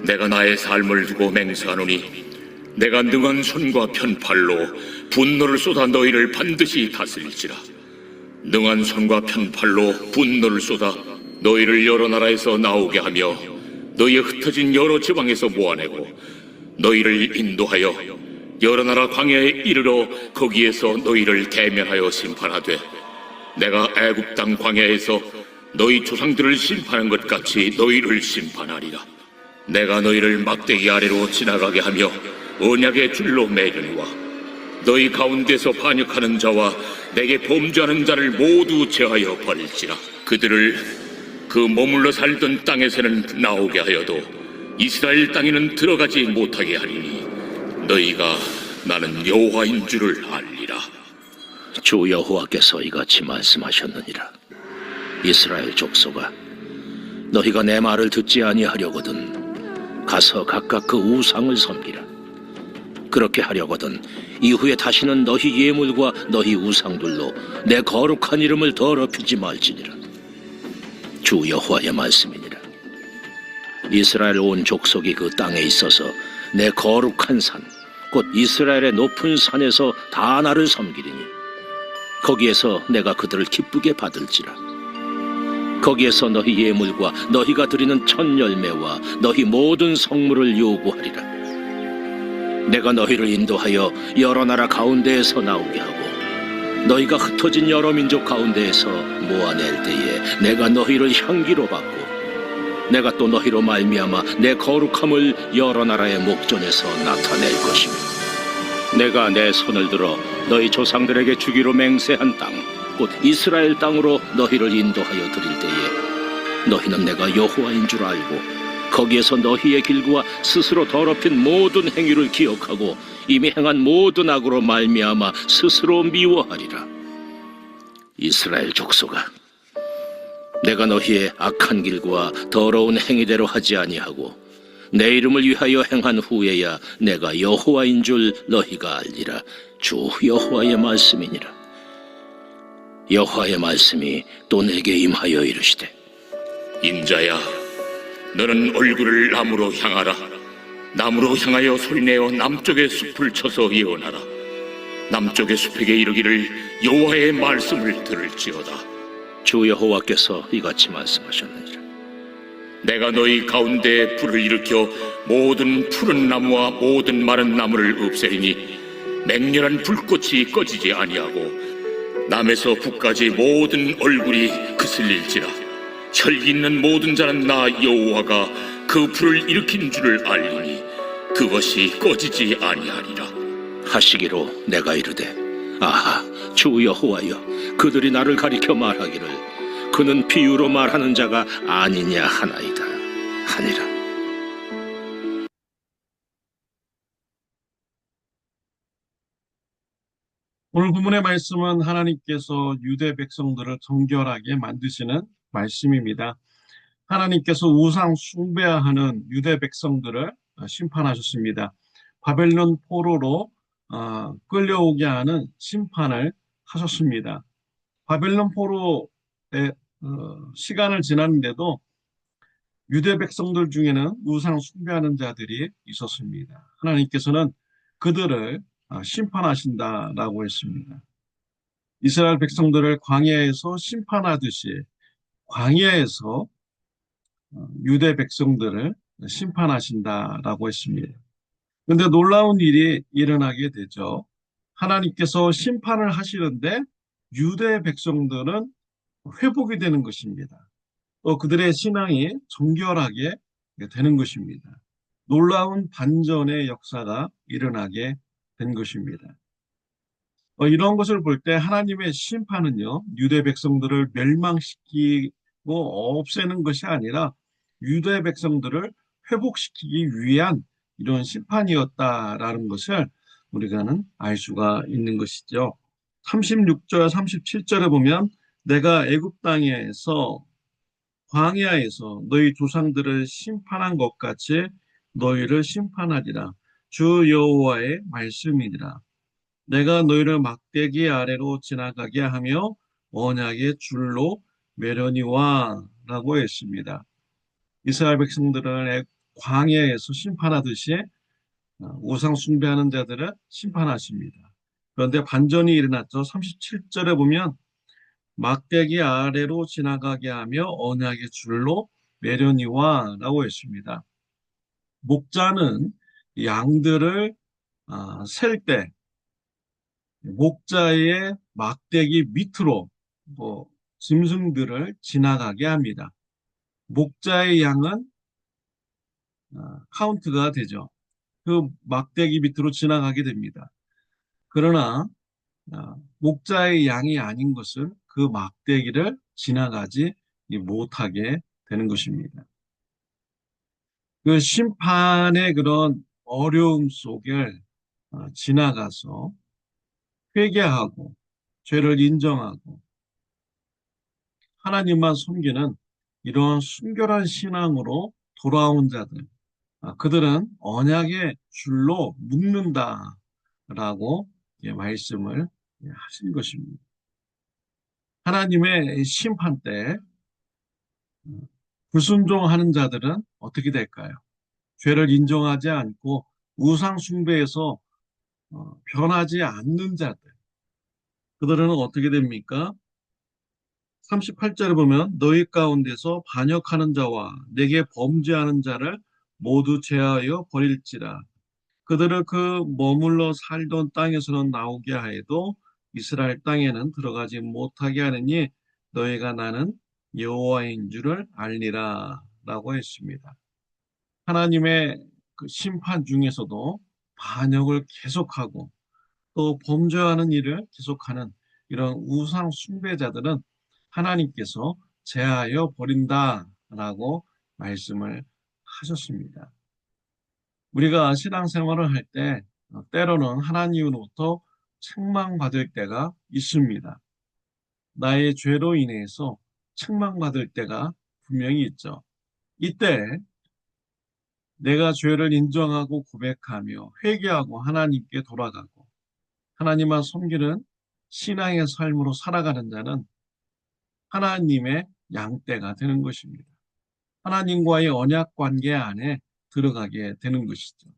내가 나의 삶을 두고 맹세하노니 내가 능한 손과 편팔로 분노를 쏟아 너희를 반드시 다스릴지라. 능한 손과 편팔로 분노를 쏟아 너희를 여러 나라에서 나오게 하며 너희의 흩어진 여러 지방에서 모아내고 너희를 인도하여 여러 나라 광야에 이르러 거기에서 너희를 대면하여 심판하되 내가 애굽 땅 광야에서 너희 조상들을 심판한 것 같이 너희를 심판하리라. 내가 너희를 막대기 아래로 지나가게 하며 언약의 줄로 매려니와 너희 가운데서 반역하는 자와 내게 범죄하는 자를 모두 제하여 버릴지라. 그들을 그 머물러 살던 땅에서는 나오게 하여도 이스라엘 땅에는 들어가지 못하게 하리니 너희가 나는 여호와인 줄을 알리라. 주 여호와께서 이같이 말씀하셨느니라. 이스라엘 족속아, 너희가 내 말을 듣지 아니하려거든 가서 각각 그 우상을 섬기라. 그렇게 하려거든 이후에 다시는 너희 예물과 너희 우상들로 내 거룩한 이름을 더럽히지 말지니라. 주 여호와의 말씀이니라. 이스라엘 온 족속이 그 땅에 있어서 내 거룩한 산, 곧 이스라엘의 높은 산에서 다 나를 섬기리니 거기에서 내가 그들을 기쁘게 받을지라. 거기에서 너희 예물과 너희가 드리는 첫 열매와 너희 모든 성물을 요구하리라. 내가 너희를 인도하여 여러 나라 가운데에서 나오게 하고 너희가 흩어진 여러 민족 가운데에서 모아낼 때에 내가 너희를 향기로 받고 내가 또 너희로 말미암아 내 거룩함을 여러 나라의 목전에서 나타낼 것이며 내가 내 손을 들어 너희 조상들에게 주기로 맹세한 땅, 곧 이스라엘 땅으로 너희를 인도하여 드릴 때에 너희는 내가 여호와인 줄 알고 거기에서 너희의 길과 스스로 더럽힌 모든 행위를 기억하고 이미 행한 모든 악으로 말미암아 스스로 미워하리라. 이스라엘 족속아, 내가 너희의 악한 길과 더러운 행위대로 하지 아니하고 내 이름을 위하여 행한 후에야 내가 여호와인 줄 너희가 알리라. 주 여호와의 말씀이니라. 여호와의 말씀이 또 내게 임하여 이르시되 인자야, 너는 얼굴을 남으로 향하라. 남으로 향하여 소리내어 남쪽의 숲을 쳐서 예언하라. 남쪽의 숲에게 이르기를 여호와의 말씀을 들을지어다. 주 여호와께서 이같이 말씀하셨느니라. 내가 너희 가운데 불을 일으켜 모든 푸른 나무와 모든 마른 나무를 없애리니 맹렬한 불꽃이 꺼지지 아니하고 남에서 북까지 모든 얼굴이 그슬릴지라. 혈기 있는 모든 자는 나 여호와가 그 불을 일으킨 줄을 알리니 그것이 꺼지지 아니하리라. 하시기로 내가 이르되 아하, 주 여호와여, 그들이 나를 가리켜 말하기를 그는 비유로 말하는 자가 아니냐 하나이다 하니라. 오늘 본문의 말씀은 하나님께서 유대 백성들을 정결하게 만드시는 말씀입니다. 하나님께서 우상 숭배하는 유대 백성들을 심판하셨습니다. 바벨론 포로로 끌려오게 하는 심판을 하셨습니다. 바벨론 포로의 시간을 지났는데도 유대 백성들 중에는 우상 숭배하는 자들이 있었습니다. 하나님께서는 그들을 심판하신다라고 했습니다. 이스라엘 백성들을 광야에서 심판하듯이 광야에서 유대 백성들을 심판하신다라고 했습니다. 그런데 놀라운 일이 일어나게 되죠. 하나님께서 심판을 하시는데 유대 백성들은 회복이 되는 것입니다. 또 그들의 신앙이 정결하게 되는 것입니다. 놀라운 반전의 역사가 일어나게 된 것입니다. 이런 것을 볼 때 하나님의 심판은요, 유대 백성들을 멸망시키고 없애는 것이 아니라 유대 백성들을 회복시키기 위한 이런 심판이었다라는 것을 우리가는 알 수가 있는 것이죠. 36절, 37절에 보면 내가 애굽 땅에서 광야에서 너희 조상들을 심판한 것 같이 너희를 심판하리라. 주 여호와의 말씀이니라. 내가 너희를 막대기 아래로 지나가게 하며 언약의 줄로 매려니와 라고 했습니다. 이스라엘 백성들은 광야에서 심판하듯이 우상 숭배하는 자들을 심판하십니다. 그런데 반전이 일어났죠. 37절에 보면 막대기 아래로 지나가게 하며 언약의 줄로 매려니와 라고 했습니다. 목자는 양들을 셀 때 목자의 막대기 밑으로 짐승들을 지나가게 합니다. 목자의 양은 카운트가 되죠. 그 막대기 밑으로 지나가게 됩니다. 그러나 목자의 양이 아닌 것은 그 막대기를 지나가지 못하게 되는 것입니다. 그 심판의 그런 어려움 속을 지나가서 회개하고 죄를 인정하고 하나님만 섬기는 이런 순결한 신앙으로 돌아온 자들, 그들은 언약의 줄로 묶는다라고 말씀을 하신 것입니다. 하나님의 심판 때 불순종하는 자들은 어떻게 될까요? 죄를 인정하지 않고 우상 숭배에서 변하지 않는 자들, 그들은 어떻게 됩니까? 38절에 보면 너희 가운데서 반역하는 자와 내게 범죄하는 자를 모두 제하여 버릴지라. 그들을 그 머물러 살던 땅에서는 나오게 하여도 이스라엘 땅에는 들어가지 못하게 하느니 너희가 나는 여호와인 줄을 알리라 라고 했습니다. 하나님의 그 심판 중에서도 반역을 계속하고 또 범죄하는 일을 계속하는 이런 우상 숭배자들은 하나님께서 제하여 버린다라고 말씀을 하셨습니다. 우리가 신앙생활을 할 때 때로는 하나님으로부터 책망받을 때가 있습니다. 나의 죄로 인해서 책망받을 때가 분명히 있죠. 이때 내가 죄를 인정하고 고백하며 회개하고 하나님께 돌아가고 하나님만 섬기는 신앙의 삶으로 살아가는 자는 하나님의 양떼가 되는 것입니다. 하나님과의 언약 관계 안에 들어가게 되는 것이죠.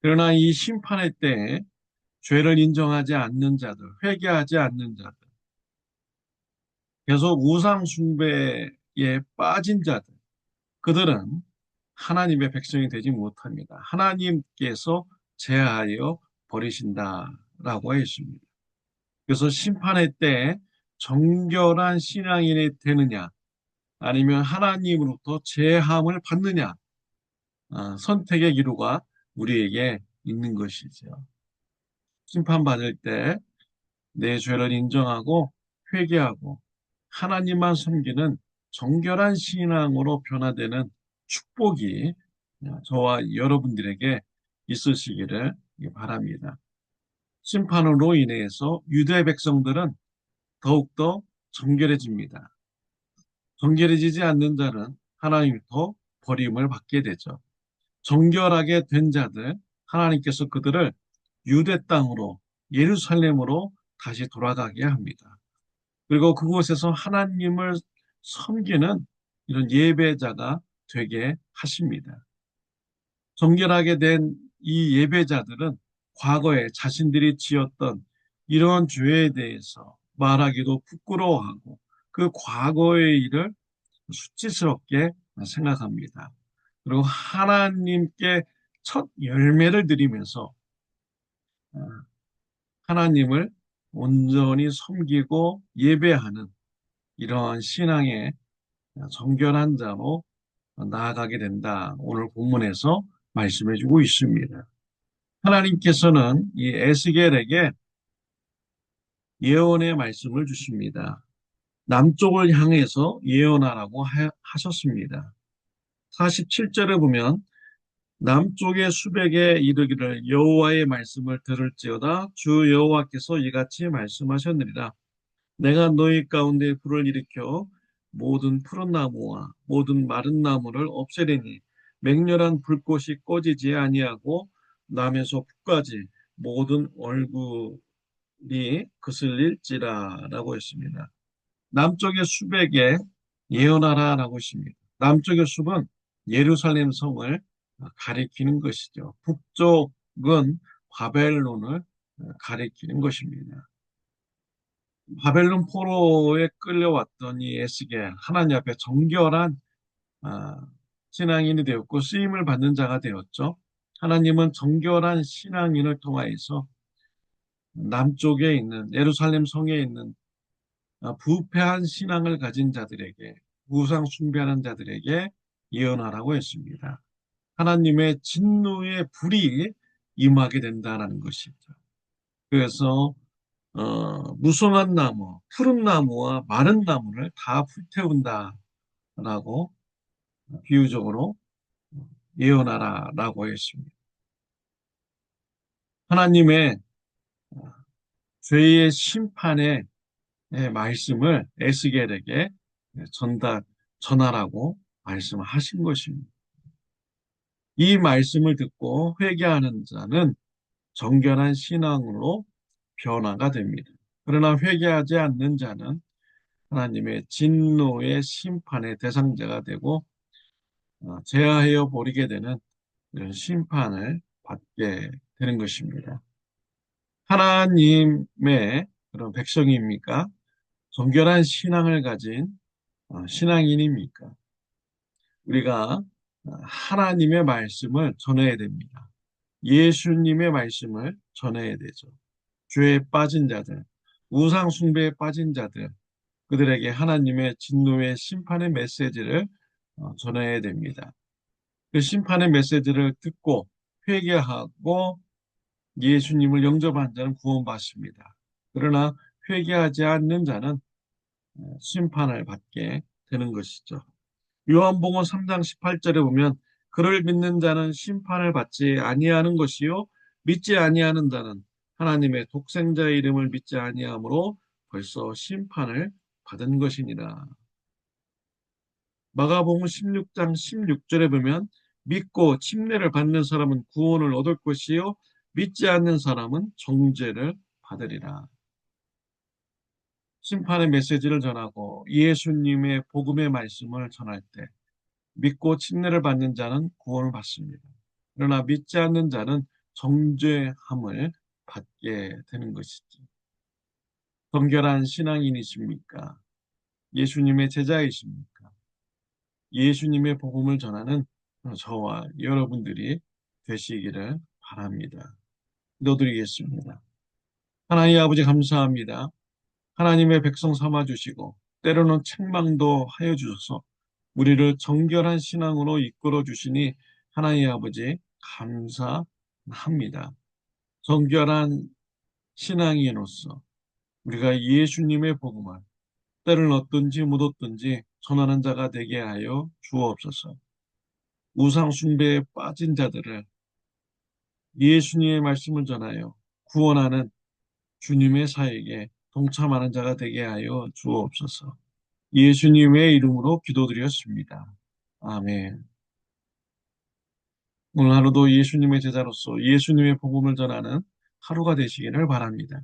그러나 이 심판의 때에 죄를 인정하지 않는 자들, 회개하지 않는 자들, 계속 우상 숭배에 빠진 자들, 그들은 하나님의 백성이 되지 못합니다. 하나님께서 제하여 버리신다라고 했습니다. 그래서 심판의 때에 정결한 신앙인이 되느냐, 아니면 하나님으로부터 제함을 받느냐, 선택의 기로가 우리에게 있는 것이죠. 심판받을 때 내 죄를 인정하고 회개하고 하나님만 섬기는 정결한 신앙으로 변화되는 축복이 저와 여러분들에게 있으시기를 바랍니다. 심판으로 인해서 유대 백성들은 더욱더 정결해집니다. 정결해지지 않는 자는 하나님부터 버림을 받게 되죠. 정결하게 된 자들, 하나님께서 그들을 유대 땅으로 예루살렘으로 다시 돌아가게 합니다. 그리고 그곳에서 하나님을 섬기는 이런 예배자가 되게 하십니다. 정결하게 된 이 예배자들은 과거에 자신들이 지었던 이런 죄에 대해서 말하기도 부끄러워하고 그 과거의 일을 수치스럽게 생각합니다. 그리고 하나님께 첫 열매를 드리면서 하나님을 온전히 섬기고 예배하는 이러한 신앙의 정결한 자로 나아가게 된다. 오늘 본문에서 말씀해 주고 있습니다. 하나님께서는 이 에스겔에게 예언의 말씀을 주십니다. 남쪽을 향해서 예언하라고 하셨습니다. 47절에 보면 남쪽의 수백에 이르기를 여호와의 말씀을 들을지어다 주 여호와께서 이같이 말씀하셨느니라. 내가 너희 가운데 불을 일으켜 모든 푸른 나무와 모든 마른 나무를 없애리니 맹렬한 불꽃이 꺼지지 아니하고 남에서 북까지 모든 얼굴이 그슬릴지라 라고 했습니다. 남쪽의 숲에게 예언하라 라고 했습니다. 남쪽의 숲은 예루살렘 성을 가리키는 것이죠. 북쪽은 바벨론을 가리키는 것입니다. 바벨론 포로에 끌려왔던 이 에스겔, 하나님 앞에 정결한 신앙인이 되었고 쓰임을 받는 자가 되었죠. 하나님은 정결한 신앙인을 통하여서 남쪽에 있는 예루살렘 성에 있는 부패한 신앙을 가진 자들에게, 우상 숭배하는 자들에게 예언하라고 했습니다. 하나님의 진노의 불이 임하게 된다는 것이죠. 그래서 무성한 나무, 푸른 나무와 마른 나무를 다 불태운다라고 비유적으로 예언하라라고 했습니다. 하나님의 죄의 심판의 말씀을 에스겔에게 전하라고 말씀하신 것입니다. 이 말씀을 듣고 회개하는 자는 정결한 신앙으로 변화가 됩니다. 그러나 회개하지 않는 자는 하나님의 진노의 심판의 대상자가 되고 제하여 버리게 되는 이런 심판을 받게 되는 것입니다. 하나님의 그런 백성입니까? 정결한 신앙을 가진 신앙인입니까? 우리가 하나님의 말씀을 전해야 됩니다. 예수님의 말씀을 전해야 되죠. 죄에 빠진 자들, 우상 숭배에 빠진 자들, 그들에게 하나님의 진노의 심판의 메시지를 전해야 됩니다. 그 심판의 메시지를 듣고 회개하고 예수님을 영접한 자는 구원받습니다. 그러나 회개하지 않는 자는 심판을 받게 되는 것이죠. 요한복음 3장 18절에 보면 그를 믿는 자는 심판을 받지 아니하는 것이요 믿지 아니하는 자는 하나님의 독생자의 이름을 믿지 아니하므로 벌써 심판을 받은 것이니라. 마가복음 16장 16절에 보면 믿고 침례를 받는 사람은 구원을 얻을 것이요 믿지 않는 사람은 정죄를 받으리라. 심판의 메시지를 전하고 예수님의 복음의 말씀을 전할 때 믿고 침례를 받는 자는 구원을 받습니다. 그러나 믿지 않는 자는 정죄함을 받게 되는 것이죠. 정결한 신앙인이십니까? 예수님의 제자이십니까? 예수님의 복음을 전하는 저와 여러분들이 되시기를 바랍니다. 기도드리겠습니다. 하나님 아버지 감사합니다. 하나님의 백성 삼아주시고 때로는 책망도 하여 주셔서 우리를 정결한 신앙으로 이끌어 주시니 하나님 아버지 감사합니다. 정결한 신앙인으로서 우리가 예수님의 복음을 때를 얻든지 못 얻든지 전하는 자가 되게 하여 주옵소서. 우상 숭배에 빠진 자들을 예수님의 말씀을 전하여 구원하는 주님의 사역에 동참하는 자가 되게 하여 주옵소서. 예수님의 이름으로 기도드렸습니다. 아멘. 오늘 하루도 예수님의 제자로서 예수님의 복음을 전하는 하루가 되시기를 바랍니다.